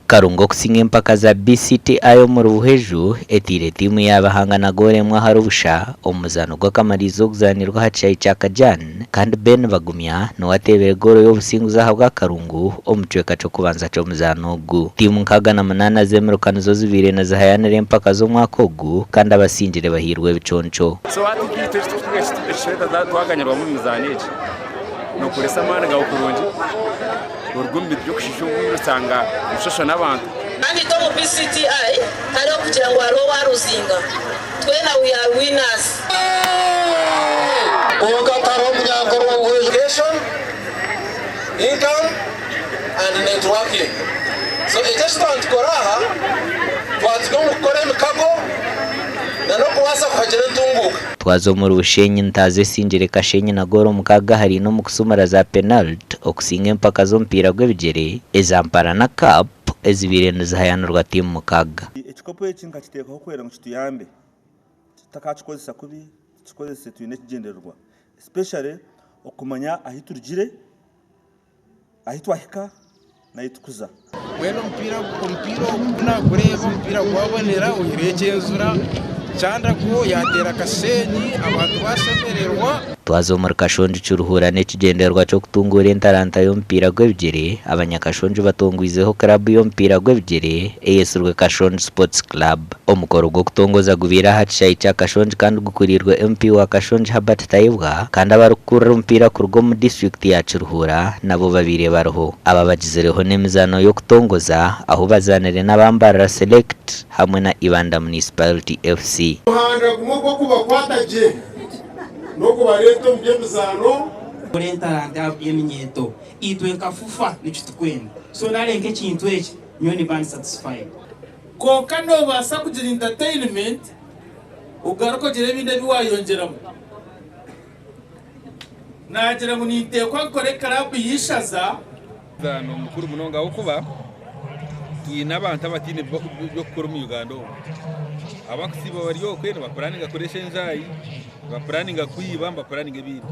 Karungu okusinga empaka za BCTI omuri Buhweju etire timu y'abahangana goremwa harubusha omuzano gw'akamarizo okuzanirwa ha kishaayi kya Kajani kandi Ben bagumya niwatebera goro y'obusinguzi aha bwa Karungu omu kicweka ky'okubanza ky'omuzano ogu. Timu 68 zemirukanizo zibire nizihayanira empaka z'omwaka ogu kandi abasingire bahirwe ebiconco. Nokuresa amana gawo kurungi urugumbi byo kushishungura usanga ushosho n'abantu kandi to mu BCTI hari kugira ngo aro waruzinga twena we are winners okataro munyakoro education income and networking so stand koraha twatiko mukore mikago nano kuwasa kuhagera ntunguka twazo muri Bushenyi ntaze esingire Kashenyi na goro mukaga hari no mukusumara za penalty okusinga empaka z'ompira gw'ebigere ezampara na cup ezibire nizihayanirwa timu mukaga. Ekikopo eki nkakiteekaho kwera ngu kituyambe tutakakikozesa kubi tukikozese twine kigendererwa especially okumanya ahi turugire ahi twahika nahi tukuza. Wena omupiira nakureba omupiira gwabonera ohirekyenzura cyanda ko yatera Kasenyi abantu bashemererwa. Twazo muri Kashonji cy'uruhura n'ekigendererwa cyo kutungura entaranta y'ompira gw'ebigere abanyakashonji batongwizeho club y'ompira gw'ebigere eyesurwe Kashonji Sports Club. Omukoro gwo kutongoza gubira ha kishaayi kya Kashonji kandi gukurirwe MP wa Kashonji Habat Tayibwa kandi abarukurira ompira kurwo mu district ya Kiruhura nabo babire baroho. Aba bagizereho n'emizano yo kutongoza aho bazanire n'abambara select hamwe na Ibanda Municipality FC. Muhanda gumwe kuba kwataje noko bareto mbyemuzano kurentaranga y'eminyeto itwe kafufa n'ikitukwenda so narenke kintu eki nyoni band satisfied konka no basa kugira entertainment ugaruko gire binde biwayongeramo nagira ngo nitekwa kore club yishaza zano mukuru munonga okuba yina abantu abatine byo gukora mu Uganda abakusiba bariyo kwera bapuraninga koresha enzayi bapuraninga kuyiba bapuraninga ibindi